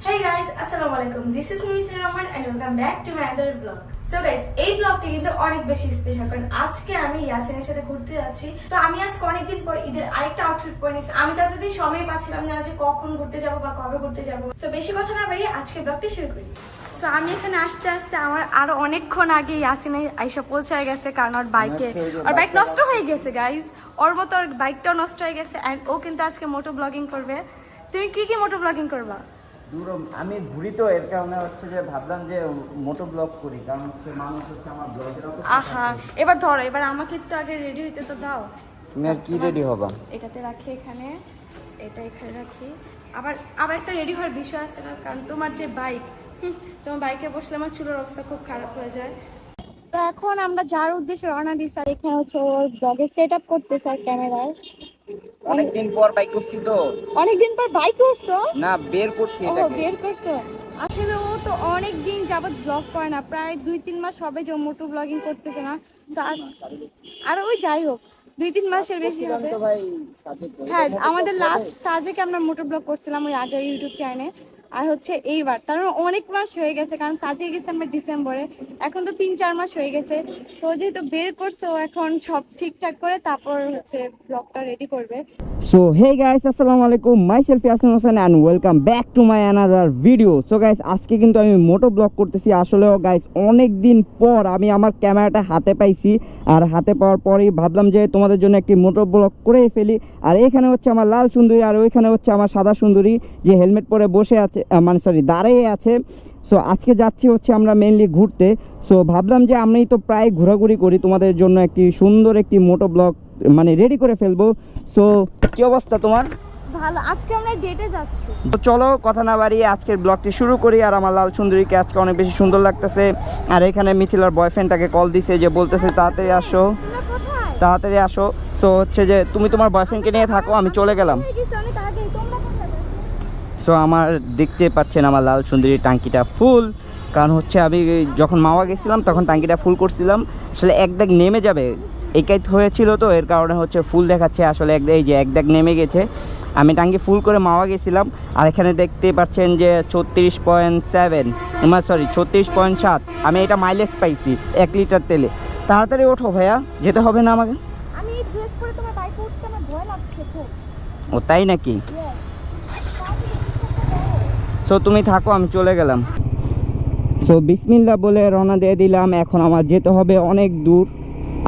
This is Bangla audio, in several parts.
Hey guys, assalamu alaikum. This is Mithila Rahman and welcome back to my other vlog. So guys, এই ব্লগটি কিন্তু অনেক বেশি স্পেশাল কারণ আজকে আমি ইয়াসিনের সাথে ঘুরতে যাচ্ছি। তো আমি আজকে অনেকদিন পর ঈদের আরেকটা আউটফিট পরে নিয়েছি। আমি তো এতদিন সময় পাচ্ছিলাম না যে কখন ঘুরতে যাব বা কবে ঘুরতে যাব। তো বেশি কথা না বাড়িয়ে আজকে ব্লগটি শুরু করি। তো আমি এখানে আসতে আসতে আমার আরো অনেকক্ষণ আগে ইয়াসিনে আইসা পৌঁছায় গেছে কারণ ওর বাইক নষ্ট হয়ে গেছে গাইজ। ওর মতো ওর বাইকটাও নষ্ট হয়ে গেছে এন্ড ও কিন্তু আজকে মোটো ব্লগিং করবে। তুমি কি মোটো ব্লগিং করবা? আমি ঘুরি তো এর কারণে হচ্ছে যে ভাবলাম যে মোটো ব্লগ করি কারণ হচ্ছে মানুষ হচ্ছে আমার ব্লগের আহা এবার ধরো এবার আমাকে একটু আগে রেডি হইতে তো দাও। তুমি আর কি রেডি হবা? এটাতে রাখি এখানে, এটা এখানে রাখি। আবার একটা রেডি হওয়ার বিষয় আছে না কারণ তোমার যে বাইক, তোমার বাইকে বসলে আমার চুলের অবস্থা খুব খারাপ হয়ে যায়। তো এখন আমরা যার উদ্দেশ্যে রওনা দিই স্যার এখানে হচ্ছে ওর ব্লগে সেট আপ করতে স্যার ক্যামেরায়। অনেকদিন পর বাইক করছি তো। অনেকদিন পর বাইক করছো? না বের করছি ও এটাকে। বের করছো। আসলে ও তো অনেক দিন যাবত ব্লগ করে না, প্রায় 2-3 মাস হবে যে মোটো ব্লগিং করতেছে না। তো আর ওই যাই হোক 2-3 মাসের বেশি হবে। হ্যাঁ আমাদের লাস্ট সাজেকে আমরা মোটো ব্লগ করছিলাম ওই আগের ইউটিউব চ্যানেলে। আর হচ্ছে এইবার তার অনেক মাস হয়ে গেছে কারণ সাজে গেছে আমরা ডিসেম্বরে, এখন তো 3-4 মাস হয়ে গেছে। তো যেহেতু বের করছে ও এখন সব ঠিকঠাক করে তারপর হচ্ছে ব্লগটা রেডি করবে। সো হে গাইস, আসসালামু আলাইকুম, myself Yasin Hossain and welcome back to my another video. So guys আজকে কিন্তু আমি মোটো ব্লগ করতেছি। আসলেও গাইস অনেক দিন পর আমি আমার ক্যামেরাটা হাতে পাইছি, আর হাতে পাওয়ার পরেই ভাবলাম যে তোমাদের জন্য একটি মোটো ব্লগ করেই ফেলি। আর এখানে হচ্ছে আমার লাল সুন্দরী আর ওইখানে হচ্ছে আমার সাদা সুন্দরী যে হেলমেট পরে বসে আছে, দাঁড়িয়ে আছে। সো আজকে যাচ্ছি হচ্ছে আমরা মেইনলি ঘুরতে। সো ভাবলাম যে আমি তো প্রায় ঘোরাঘুরি করি, তোমাদের জন্য একটি সুন্দর একটি মোটো ব্লগ রেডি করে ফেলবো। সো কি অবস্থা তোমার? ভালো। আজকে আমরা ডেটে যাচ্ছি। তো চলো কথা না বাড়িয়ে আজকের ব্লগটি শুরু করি। আর আমার লাল সুন্দরীকে আজকে অনেক বেশি সুন্দর লাগতেছে। আর এখানে মিথিলার বয়ফ্রেন্ডটাকে কল দিছে যে বলতেছে তাড়াতাড়ি আসো তাড়াতাড়ি আসো। সো হচ্ছে যে তুমি তোমার বয়ফ্রেন্ডকে নিয়ে থাকো, আমি চলে গেলাম। সো আমার দেখতে পাচ্ছেন আমার লাল সুন্দরীর টাঙ্কিটা ফুল, কারণ হচ্ছে আমি যখন মাওয়া গেছিলাম তখন টাঙ্কিটা ফুল করছিলাম। আসলে এক দাগ নেমে যাবে একাই হয়েছিল তো এর কারণে হচ্ছে ফুল দেখাচ্ছে। আসলে এই যে এক দাগ নেমে গেছে। আমি টাঙ্কি ফুল করে মাওয়া গেছিলাম। আর এখানে দেখতে পাচ্ছেন যে 36.7 আমি এটা মাইলেজ পাইছি 1 লিটার তেলে। তাড়াতাড়ি ওঠো ভাইয়া, যেতে হবে না আমাকে? আমি ড্রেস পরে তোমার বাইকে উঠতে আমার ভয় লাগছে খুব। ও তাই নাকি? সো তুমি থাকো, আমি চলে গেলাম। সো বিসমিল্লাহ বলে রওনা দিয়ে দিলাম। এখন আমার যেতে হবে অনেক দূর।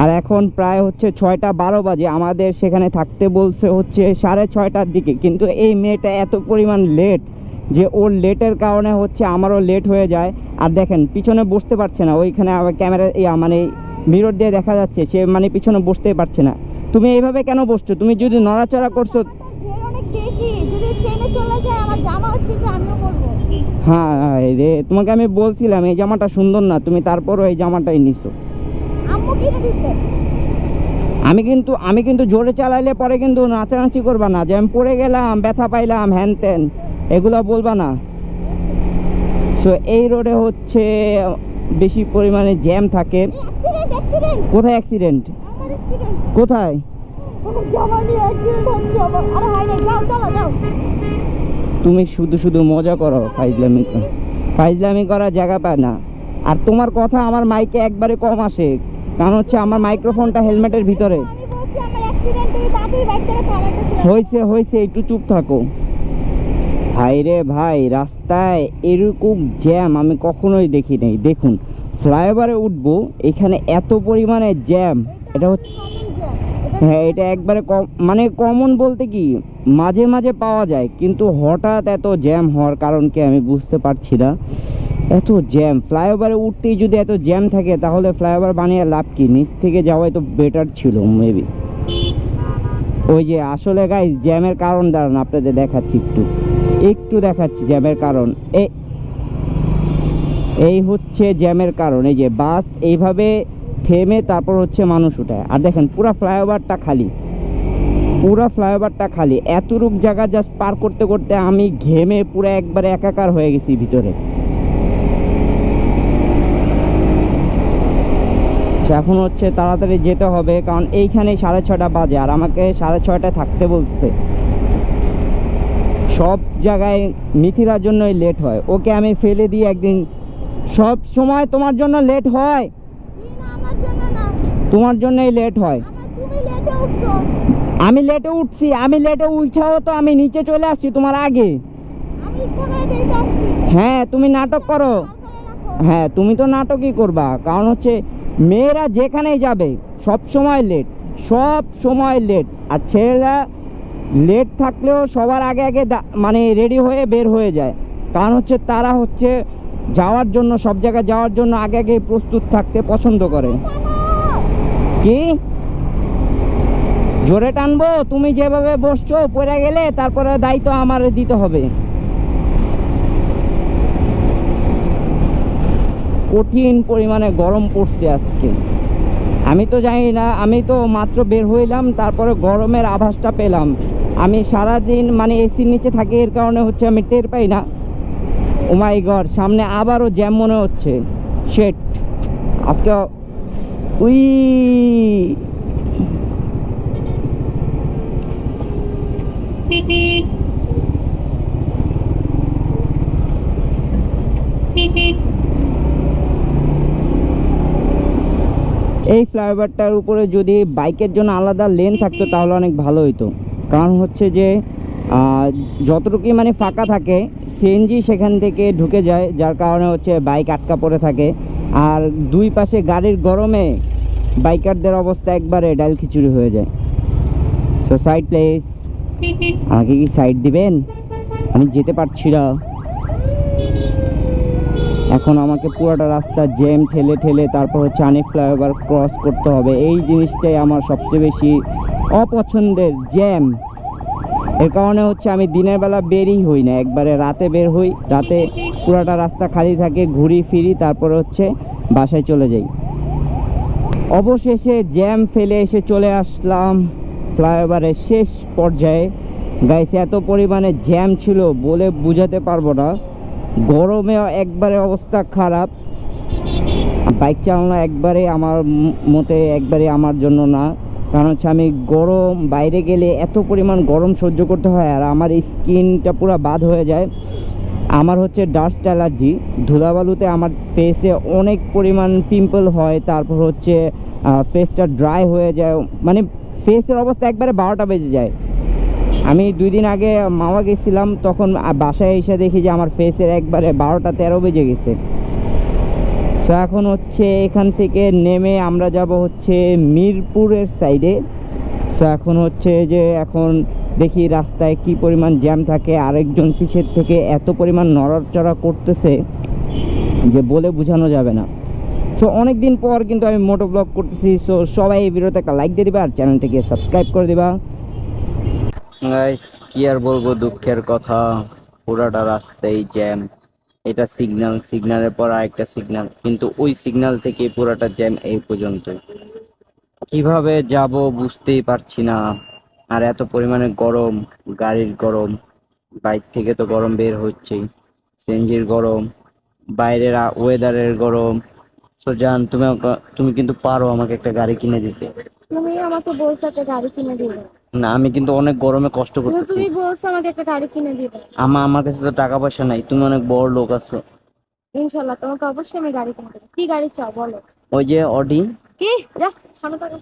আর এখন প্রায় হচ্ছে 6:12 বাজে। আমাদের সেখানে থাকতে বলছে হচ্ছে 6:30টার দিকে, কিন্তু এই মেয়েটা এত পরিমাণ লেট যে ওর লেটের কারণে হচ্ছে আমারও লেট হয়ে যায়। আর দেখেন পিছনে বসতে পারছে না, ওইখানে আবার ক্যামেরা মিরর দিয়ে দেখা যাচ্ছে সে পিছনে বসতেই পারছে না। তুমি এইভাবে কেন বসছো? তুমি যদি নড়াচড়া করছো। হ্যাঁ রে, তোমাকে আমি বলছিলাম এই জামাটা সুন্দর না, তুমি তারপরও এই জামাটাই নিছো। আমি কিন্তু জোরে চালাইলে পরে কিন্তু নাচানাচি করবা না যে আমি পড়ে গেলাম, ব্যথা পাইলাম, হ্যান ত্যান এগুলো বলবা না। সো এই রোডে হচ্ছে বেশি পরিমাণে জ্যাম থাকে। কোথায় অ্যাক্সিডেন্ট? কোথায়? তুমি শুধু মজা করো, ফাইজলামি করার জায়গা পায় না। আর তোমার কথা আমার মাইকে একবারে কম আসে, কারণ হচ্ছে আমার মাইক্রোফোনটা হেলমেটের ভিতরে। হয়েছে একটু চুপ থাকো। ভাই রে ভাই, রাস্তায় এরকম জ্যাম আমি কখনোই দেখি নাই। দেখুন ফ্লাইওভারে উঠবো, এখানে এত পরিমাণে জ্যাম। এটা হচ্ছে হ্যাঁ এটা একবারে কমন বলতে কি মাঝে মাঝে পাওয়া যায়, কিন্তু হঠাৎ এত জ্যাম হওয়ার কারণ কি আমি বুঝতে পারছি না। এত জ্যাম, ফ্লাইওভারে উঠতেই যদি এত জ্যাম থাকে তাহলে ফ্লাইওভার বানিয়ে লাভ কি? নিচ থেকে যাওয়াই তো বেটার ছিল মেবি। ওই যে আসলে গাইস জ্যামের কারণ দাঁড়ান আপনাদের দেখাচ্ছি, একটু দেখাচ্ছি জ্যামের কারণ। এই হচ্ছে জ্যামের কারণ। এই যে বাস এইভাবে থেমে তারপর হচ্ছে মানুষ উঠায়। আর দেখেন পুরা ফ্লাইওভারটা খালি। এতটুক জায়গা জাস্ট পার করতে করতে আমি ঘেমে পুরো একবারে একাকার হয়ে গেছি ভিতরে। এখন হচ্ছে তাড়াতাড়ি যেতে হবে কারণ এইখানে 6:30 বাজে আর আমাকে 6:30টায় থাকতে বলছে। সব জায়গায় মিথিলার জন্যই লেট হয়, ওকে আমি ফেলে দিই একদিন। সব সময় তোমার জন্য লেট হয়, আমার জন্য না, তোমার জন্যই লেট হয়। তুমি লেটে উঠছো। আমি লেটে উঠছি, আমি লেটে উঠাও তো আমি নিচে চলে আসছি তোমার আগে। আমি ইচ্ছা করে দেরিতে আসছি। হ্যাঁ তুমি নাটক করো, হ্যাঁ তুমি তো নাটকই করবা, কারণ হচ্ছে মেয়েরা যেখানেই যাবে সব সময় লেট, সব সময় লেট। আর ছেলেরা লেট থাকলেও সবার আগে আগে মানে রেডি হয়ে বের হয়ে যায়, কারণ হচ্ছে তারা হচ্ছে যাওয়ার জন্য, সব জায়গায় যাওয়ার জন্য আগে আগে প্রস্তুত থাকতে পছন্দ করে। কি জোরে টানবো? তুমি যেভাবে বসছো পড়ে গেলে তারপরে দায়িত্ব আমার দিতে হবে। কঠিন পরিমাণে গরম পড়ছে আজকে, আমি তো জানি না, আমি তো মাত্র বের হইলাম তারপরে গরমের আভাসটা পেলাম। আমি সারাদিন মানে এসির নিচে থাকি, এর কারণে হচ্ছে আমি টের পাই না। ও মাই গড, সামনে আবারও জ্যাম মনে হচ্ছে। শেট, আজকে উই এই ফ্লাইওভারটার উপরে যদি বাইকের জন্য আলাদা লেন থাকতো তাহলে অনেক ভালো হতো, কারণ হচ্ছে যে যতটুকুই মানে ফাঁকা থাকে সিএনজি সেখান থেকে ঢুকে যায়, যার কারণে হচ্ছে বাইক আটকা পড়ে থাকে। আর দুই পাশে গাড়ির গরমে বাইকারদের অবস্থা একবারে ডাল খিচুড়ি হয়ে যায়। সো সাইড প্লেস, আমাকে কি সাইড দিবেন? আমি যেতে পারছি না এখন, আমাকে পুরোটা রাস্তা জ্যাম ঠেলে ঠেলে তারপর হচ্ছে আনি ফ্লাইওভার ক্রস করতে হবে। এই জিনিসটাই আমার সবচেয়ে বেশি অপছন্দের, জ্যাম। এর কারণে হচ্ছে আমি দিনের বেলা বেরই হই না, একবারে রাতে বের হই। রাতে পুরোটা রাস্তা খালি থাকে, ঘুরি ফিরি, তারপরে হচ্ছে বাসায় চলে যাই। অবশেষে জ্যাম ফেলে এসে চলে আসলাম ফ্লাইওভারের শেষ পর্যায়ে। গাইস এত পরিমাণে জ্যাম ছিল বলে বুঝাতে পারবো না, গরমে একবারে অবস্থা খারাপ। বাইক চালানো একবারে আমার মতে একবারে আমার জন্য না, কারণ হচ্ছে আমি গরম, বাইরে গেলে এত পরিমাণ গরম সহ্য করতে হয় আর আমার স্কিনটা পুরো বাদ হয়ে যায়। আমার হচ্ছে ডাস্ট অ্যালার্জি, ধুলাবালুতে আমার ফেসে অনেক পরিমাণ পিম্পল হয়, তারপর হচ্ছে ফেসটা ড্রাই হয়ে যায়, মানে ফেসের অবস্থা একবারে 12টা বেজে যায়। আমি 2 দিন আগে মাওয়া গেছিলাম, তখন বাসায় এসে দেখি যে আমার ফেসের একবারে 12টা 13 বেজে গেছে। সো এখন হচ্ছে এখান থেকে নেমে আমরা যাব হচ্ছে মিরপুরের সাইডে। সো এখন হচ্ছে যে এখন দেখি রাস্তায় কি পরিমাণ জ্যাম থাকে, আরেকজন পিছের থেকে এত পরিমাণ নড়াচড়া করতেছে যে বলে বোঝানো যাবে না। সো অনেক দিন পর কিন্তু আমি মোটো ব্লগ করতেছি। সো সবাই এই ভিডিওতে একটা লাইক দিয়ে দিবা আর চ্যানেলটাকে সাবস্ক্রাইব করে দিবা। গাইস কি আর বলবো, দুঃখের কথা, পুরাটা রাস্তায় জ্যাম। এটা সিগন্যাল, সিগন্যালের পর আরেকটা সিগন্যাল, কিন্তু ওই সিগন্যাল থেকে পুরাটা জ্যাম এই পর্যন্ত। কিভাবে যাব বুঝতেই পারছি না। আর এত পরিমাণে গরম, গাড়ির গরম, বাইক থেকে তো গরম বের হচ্ছেই, সিএনজির গরম, বাইরের ওয়েদারের গরম। সো জান, তুমি কিন্তু পারো আমাকে একটা গাড়ি কিনে দিতে। তুমি আমাকে বলছো একটা গাড়ি কিনে দিবে। না আমি কিন্তু অনেক গরমে কষ্ট কিন্তু করতেছি। তুমি বলছো আমাকে একটা গাড়ি কিনে দিবে। আমার কাছে তো টাকা পয়সা নাই, তুমি অনেক বড় লোক আছো। ইনশাল্লাহ তোমাকে অবশ্যই আমি গাড়ি কিনে দেবো। কি গাড়ি চাও বলো? ওই যে অডি। কি যা সামনে থাকো।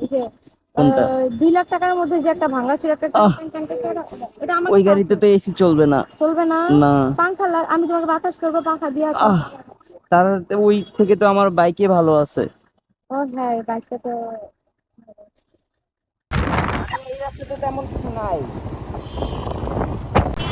ওই যে কোনটা? 2 লাখ টাকার মধ্যে যে একটা ভাঙাচোরা একটা আহ, ওটা আমার ওই কাছে গাড়িতে আছে। তো এসি চলবে না। চলবে না? না। পাংখা আমি তোমাকে বাতাস করবো পাখা দিয়ে। আহ, তার ওই থেকে তো আমার বাইকে ভালো আছে। ও হ্যাঁ, বাইকটা তো ভালো আছে। এই রাস্তাতে তেমন কিছু নাই।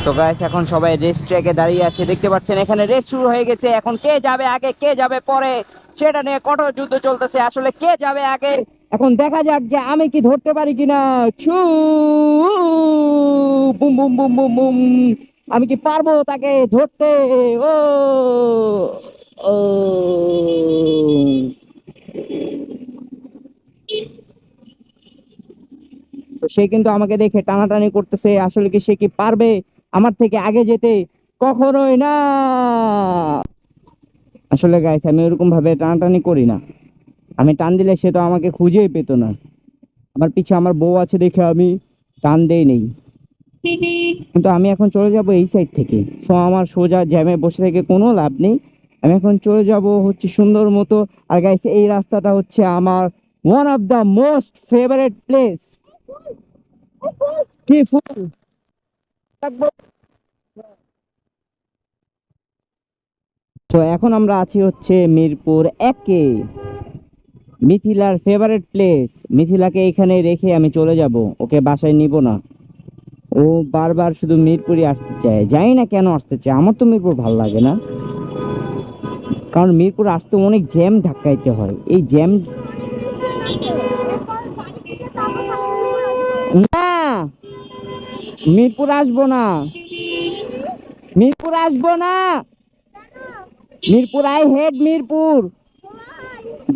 তো গাইস এখন সবাই রেস ট্র্যাকে দাঁড়িয়ে আছে, দেখতে পাচ্ছেন এখানে রেস শুরু হয়ে গেছে। এখন কে যাবে আগে কে যাবে পরে সেটা নিয়ে কঠোর যুদ্ধ চলতেছে। আসলে কে যাবে আগে এখন দেখা যাক যে আমি কি ধরতে পারি কিনা। ছু boom boom boom boom boom, আমি কি পারবো তাকে ধরতে? ও ও তো সে কিন্তু আমাকে দেখে টানাটানি করতেছে, আসলে কি সে কি পারবে আমার থেকে আগে যেতে? কখনোই না। আসলে গাইস আমি ওরকম ভাবে টানাটানি করি না, আমি টান দিলে সে তো আমাকে খুঁজেই পেতো না। আমার পিছে আমার বউ আছে দেখে আমি টান দেই নেই। কিন্তু আমি এখন চলে যাব এই সাইড থেকে, সো আমার সোজা জ্যামে বসে থেকে কোনো লাভ নেই। আমি এখন চলে যাব হচ্ছে সুন্দর মতো। আর গাইস, এই রাস্তাটা হচ্ছে আমার one of the most favourite place. কি ফুল! তো এখন আমরা আছি হচ্ছে মিরপুর একে, মিথিলার ফেভারিট প্লেস। মিথিলাকে এখানে রেখে আমি চলে যাব, ওকে বাসায় নিব না। ও বারবার শুধু মিরপুরই আসতে চায়, জানি না কেন আসতে চায়। আমার তো মিরপুর ভালো লাগে না, কারণ মিরপুর আসতে অনেক জ্যাম ধাক্কাইতে হয়। এই জ্যাম না, মিরপুর আসবো না, মিরপুর আসবো না, Mirpur, I hate Mirpur.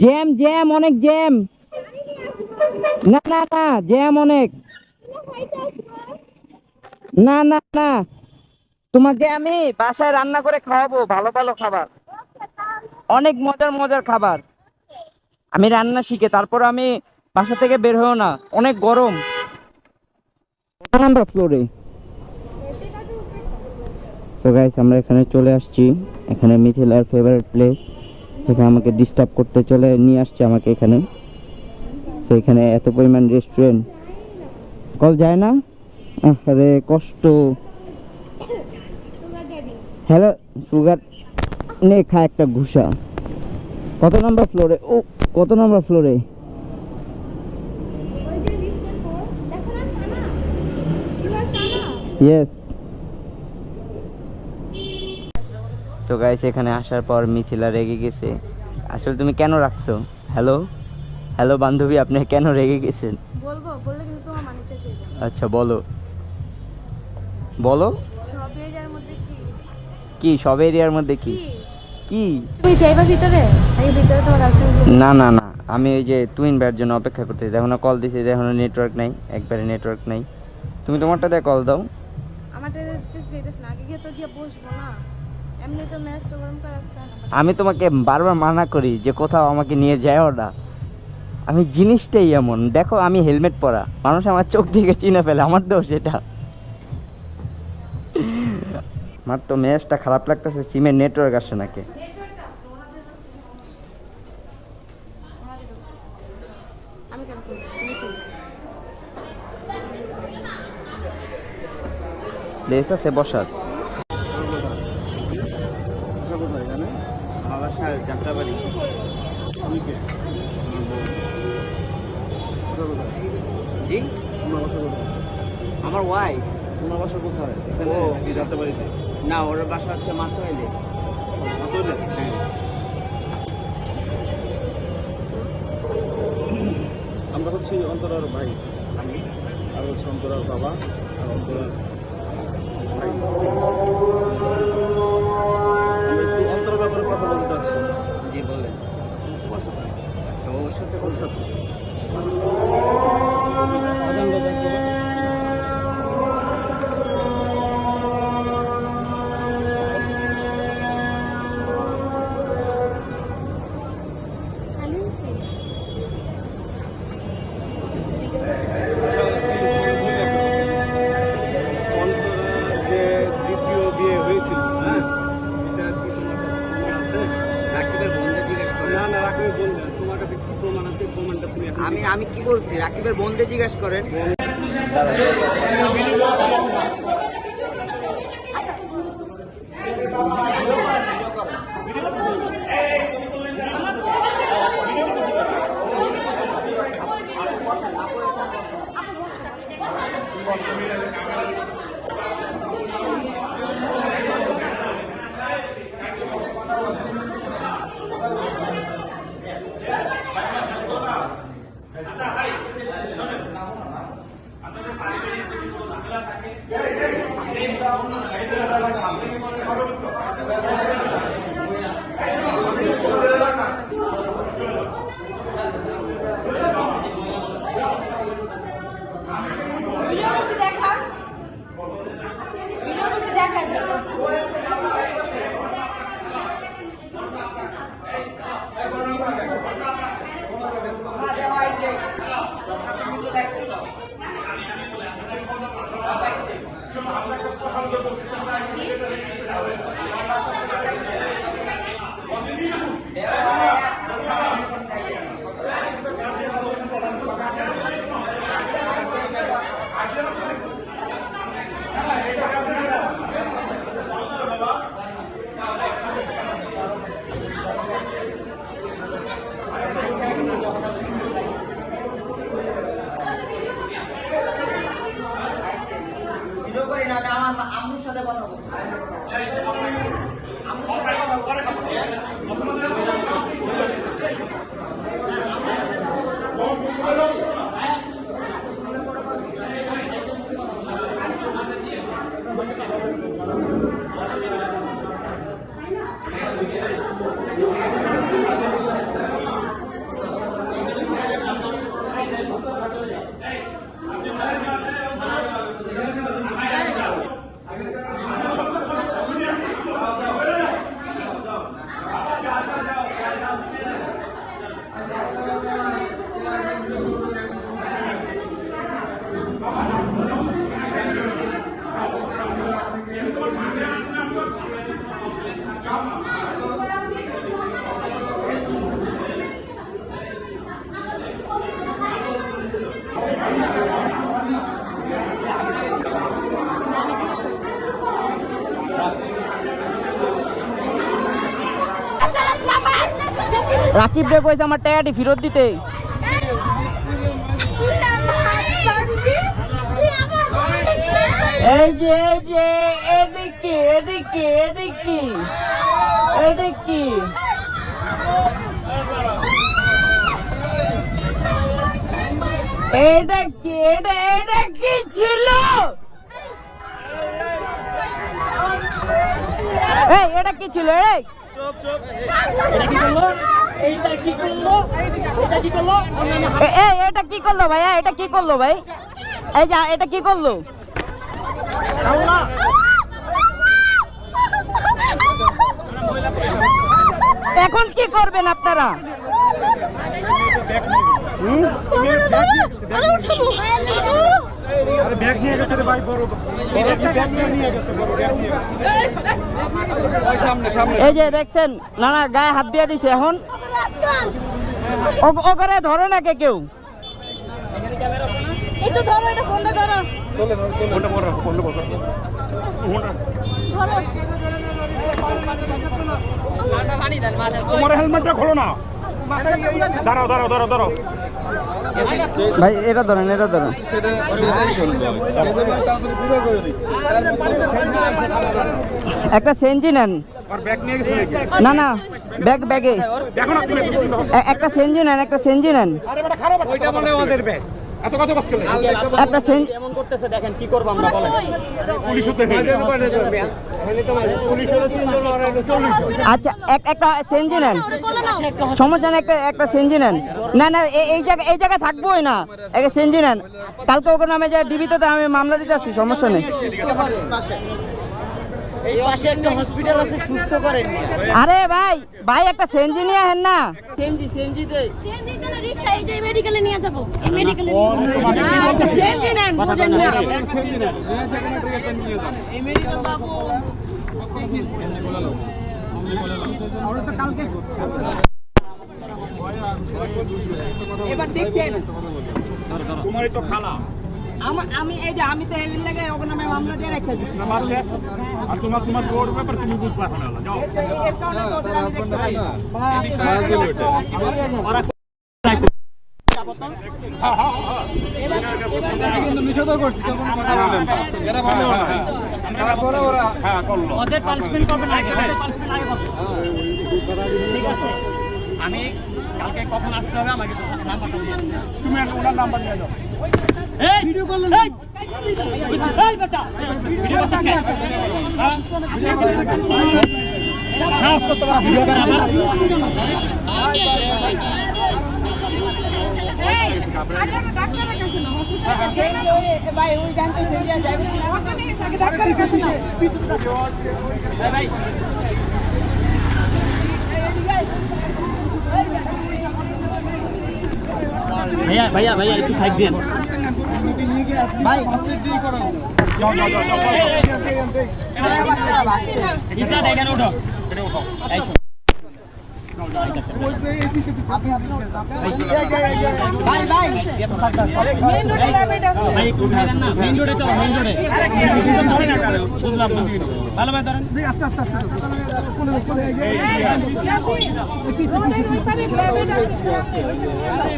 Jam jam, অনেক জ্যাম। না না না, জ্যাম অনেক। না না না, তোমাকে আমি বাসায় রান্না করে খাওয়াবো, ভালো ভালো খাবার, অনেক মজার মজার খাবার। আমি রান্না শিখে তারপর আমি বাসা থেকে বের হও না, অনেক গরম। কত নাম্বার ফ্লোরে? সো গাইস, আমরা এখানে চলে আসছি। এখানে মিথিলার ফেভারিট প্লেস, যেখানে আমাকে ডিস্টার্ব করতে চলে নিয়ে আসছে আমাকে এখানে। তো এখানে এত পরিমাণ রেস্টুরেন্ট, কল যায় না, আরে কষ্ট। হ্যালো সুগার, নে খা একটা ঘুষা। কত নাম্বার ফ্লোরে? ও, কত নাম্বার ফ্লোরে? ইয়েস। সো গাইস, এখানে আসার পর মিথিলা রেগে গেছে। আসলে তুমি কেন রাখছো? হ্যালো হ্যালো বান্ধবী, আপনি কেন রেগে গেছেন? বলবো, বললে কিন্তু তোমার মানিকটা চাইবে। আচ্ছা বলো, বলো। সব এরিয়ার মধ্যে কি কি সব এরিয়ার মধ্যে কি কি? তুমি চাইবা ভিতরে, নাকি ভিতরে তোমার গার্লফ্রেন্ড? না না না, আমি এই যে টুইন ভাইয়ের জন্য অপেক্ষা করতেছি। এখনো কল দিছি, এখনো নেটওয়ার্ক নাই, একবারে নেটওয়ার্ক নাই। তুমি তোমারটা দিয়ে কল দাও। আমারটা যেতেছ না, আগে গিয়ে তো গিয়ে বসবো না, এমনি তো ম্যাচটা গরম করে রাখছে। আমি তোমাকে বারবার মানা করি যে কোথাও আমাকে নিয়ে যাও না। আমি জিনিসটাই এমন, দেখো আমি হেলমেট পরা, মানুষ আমার চোখ থেকে চিনে ফেলে, আমার দোষ এটা। আমার তো ম্যাচটা খারাপ লাগতেছে, সিমের নেটওয়ার্ক আসে নাকি। আমি কেন করবো, তুমি করবে। প্লেস আছে বসার? আমার বাসা যাত্রাবাড়ি। জি, আমার ওয়াইফ। তোমার বাসা কোথায়? ও। এখানে যাতে বাড়িতে? না, ওর বাসা হচ্ছে মাত্রাইলে। হ্যাঁ। আমরা হচ্ছি অন্তরার ভাই, আমি আর হচ্ছে অন্তরার বাবা, আর অন্তরার ভাই। আমি একটু অন্তরার ব্যাপারে কথা বলতে চাচ্ছি। জি বলেন। তোমার সাথে? আচ্ছা, ওর সাথে ওর সাথে। অন্তরার যে দ্বিতীয় বিয়ে হয়েছিল, হ্যাঁ, এটা কি তোমার কাছে প্রমাণ আছে? রাকিবের বোনকে জিজ্ঞেস করেন। না না, রাখবে বললেন তোমার কাছে কি প্রমাণ আছে? প্রমাণটা তুমি এখন আমি কি বলছি? রাকিবের বোনকে জিজ্ঞেস করেন। রাকিব রে কইছে আমার টাকাটি ফেরত দিতে। এই যে এদিকে এদিকে এদিকে এদিকে এটা কি এটা কি ছিল? এই এটা কি ছিল? এই এটা কি করলো ভাইয়া? এটা কি করলো ভাই? এই যা এটা কি করলো? এখন কি করবেন আপনারা? এই যে দেখছেন নানা গায়ে হাত দিয়ে দিছে। এখন ওখানে ধরে না কেউ। একটু ধরো, এটা ফোনটা ধরো। তোমার হেলমেটটা খোলো না। দাঁড়াও দাঁড়াও দাঁড়াও দাঁড়াও ভাই এটা ধরেন এটা ধরেন। একটা সেঞ্জি নেন। না না ব্যাগে একটা সেঞ্জি নেন, একটা সেঞ্জি নেন। একটা সেঞ্জি এমন করতেছে, দেখেন কি করব আমরা বলেন। আচ্ছা একটা সেঞ্জি নেন, সমস্যা নেই। একটা সেঞ্জি নেন। না না এই জায়গায় থাকবোই না, একটা সেঞ্জি নেন। কালকে ওকে নামে যায় ডিবিতে, আমি মামলা দিতে আসছি, সমস্যা নেই। এই পাশে একটা হসপিটাল আছে, সুস্থ করেন। আরে ভাই একটা সেঞ্জি নিয়ে আহেন না। সেনজি দে। সেনজি তো রিকশা এই যে মেডিকেলে নিয়ে যাব। এই মেডিকেলে সেঞ্জি নেন, বুঝেন না। এই মেডিকেল দাও। এবার দেখছেন তোমারই তো খালা। আমি এই যে আমি তো এই লাগে ওকে নামে মামলা দিয়ে রেখে দিচ্ছি। আমার শেষ। আর তোমার তোর ব্যাপার তুমি বুঝবা না। যাও। এর কারণে তো ওদের আমি দেখতে পাই না। কিন্তু নিষেধ করছি, কেমন কথা বলেন। এরা ভালো না। তারপরে ওরা করলো। ওদের পানিশমেন্ট করবে না, ওদের পানিশমেন্ট আগে করবে। ঠিক আছে, আমি কালকে কখন আসতে হবে আমাকে নাম্বারটা দিয়ে দিন। তুমি ওনার নাম্বার নিয়ে যাও। এই ভিডিও কল এই এই বেটা ভিডিও করতে সাহস করতে পারো ভিডিও করে আমার। ভাই ওই জানতে সেরিয়া যাবে ডাক্তারের কাছে না। ভাই ভাইয়া একটু সাইড দেন ভাই ইসা দেখেন ওঠো। ভাই একটু উঠাই দেন না, মেইন রোডে চলো, মেইন রোডে। ধরে না কারো, বুঝলাম না। ভালো ভাই ধরেন।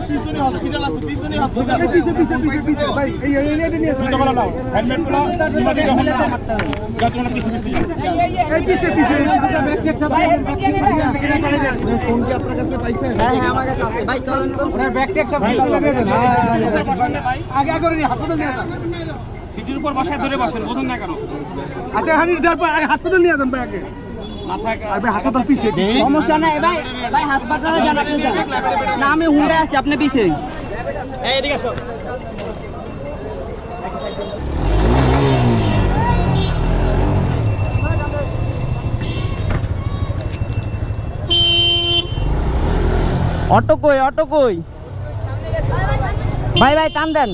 পিছনে হসপিটাল আছে, পিছনে হসপিটাল। ভাই এই এরিয়াটা নিয়ে তুমি তো নাও। হেলমেট গুলো তোমাকে যখন যা তোমরা পিছে পিছে যাও। এই পিছে পিছে ভাই হেলমেট নিয়ে নেন। ফোন কি আপনার কাছে পাইছেন? হ্যাঁ হ্যাঁ আমার কাছে আছে। ভাই চলেন তো। ওনার ব্যাগ ট্যাগ সব দিয়ে দেন। আগে আগে করে নি হাসপাতাল নিয়ে যান। সিটির উপর বসায় ধরে বসেন, বোঝেন না কেন? আচ্ছা হানির তারপর আগে হাসপাতাল নিয়ে যান ভাই আগে। মাথায় আর ভাই হাসপাতাল পিছে। সমস্যা নাই ভাই, ভাই হাসপাতালে যান আপনি যান। না আমি হুন্ডায় আছি, আপনি পিছে। এই এদিকে আসো। অটো কই, অটো কই? ভাই ভাই টান দেন।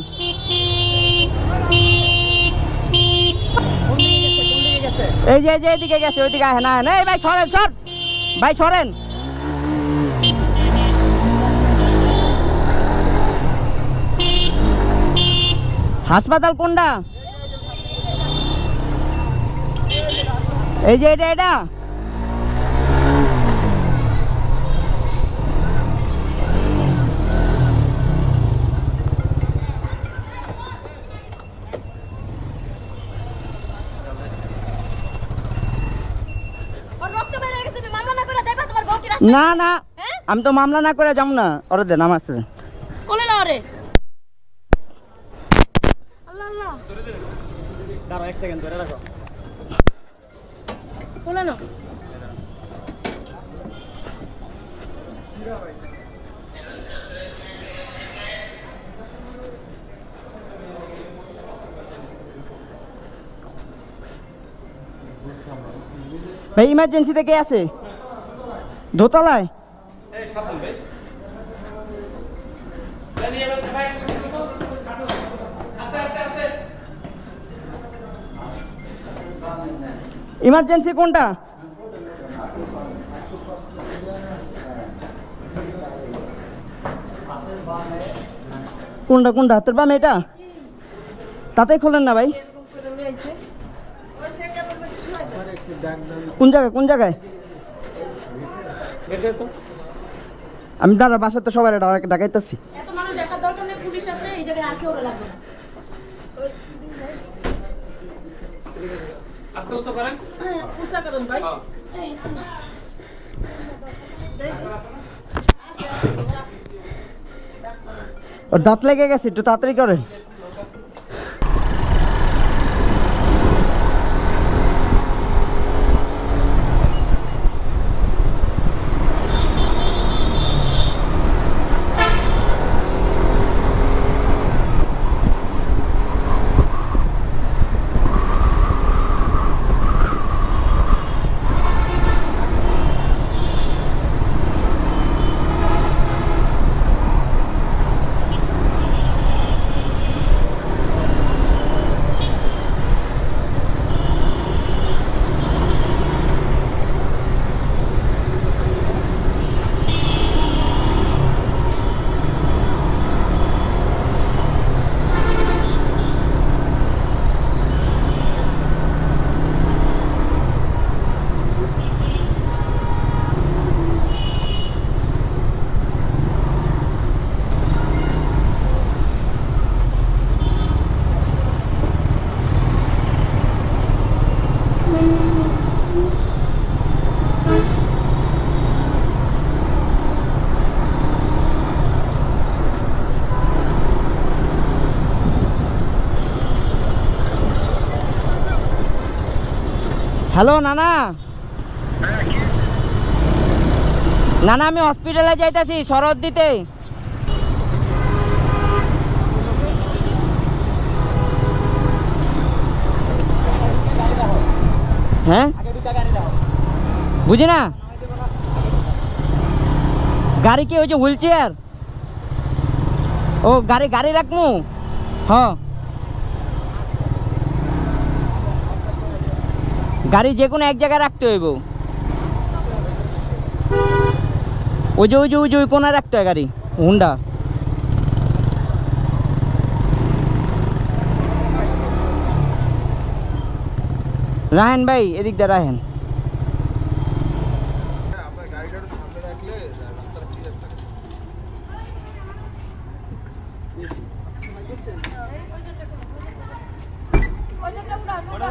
এই যে এদিকে গেছে, ওইদিকে আহে না। এই ভাই সরেন, সর ভাই সরেন। হাসপাতাল কোনটা? এই যে এটা না না, আমি তো মামলা না করে যাবো না। ওরে দেন আমার আছে। কোলে নাও রে। আল্লাহ আল্লাহ। দাঁড়াও এক সেকেন্ড ধরে রাখো। কোলে নাও। ভাই ইমার্জেন্সিতে কে আছে? দোতলায়। ইমার্জেন্সি কোনটা? কোনটা কোনটা? হাতের বাম এটা? তাতেই খোলেন না ভাই। কোন জায়গায় কোন জায়গায়? আমি দাঁড়া, বাসার তো সবাই ডাকাইতেছি। এত মানুষ দেখার দরকার নেই, পুলিশ আছে এই জায়গায় আর কেউ লাগবে না। আস্তে আস্তে করেন। উঁচা করুন ভাই। ওর দাঁত লেগে গেছে, একটু তাড়াতাড়ি করেন। হ্যালো নানা। নানা আমি হসপিটালে যাইতাছি শরৎ দিতে। হ্যাঁ বুঝি না, গাড়ি কি ওই যে হুইল চেয়ার? ও গাড়ি গাড়ি রাখমু। হ্যাঁ গাড়ি যে কোনো এক জায়গায় রাখতে হইব। ওই যে ওই কোনার একটা গাড়ি হুন্ডা। রাহেন ভাই এদিক দিয়ে রাহেন।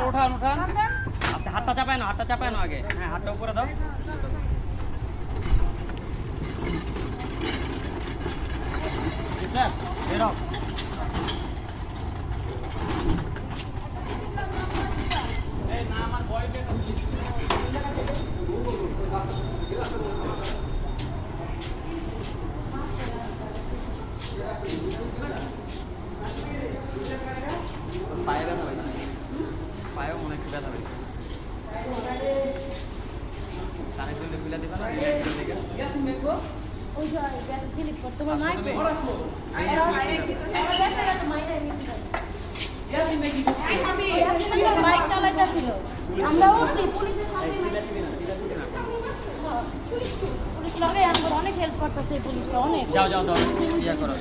উঠান হাতটা চাপায় না আগে। হ্যাঁ হাতটা উপরে দাও। বেরো। পায়েও মনে একটু ব্যথা হয়েছে। কানে তুলে খুলে দিবা না? ওই যে গ্যাস ফিলিপ করতে হবে নাই তো বাইক চালাইতেছিল আমরা উঠছি পুলিশের সামনে পুলিশ লাগে আমরা অনেক হেল্প করতেছে পুলিশটা অনেক যাও দাও ইয়া করো।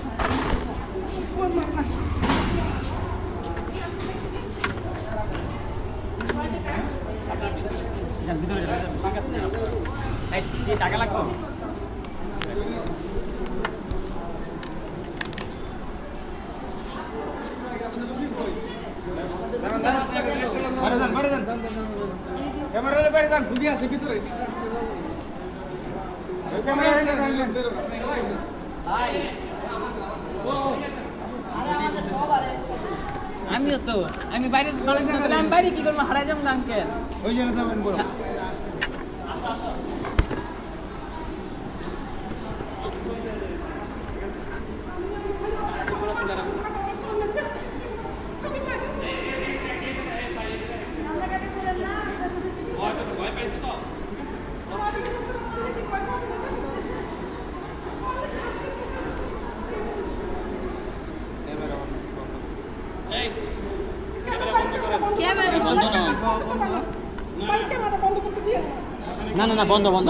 ভিতরে টাকা লাগবে। ক্যামেরা বাইরে যান, খুবই আছে ভিতরে। আমিও তো আমি বাইরে আমি বাইরে কি করবো হারাই যাবো আঙ্কেল ওই জন্য যাবেন বলো। না বন্ধ বন্ধ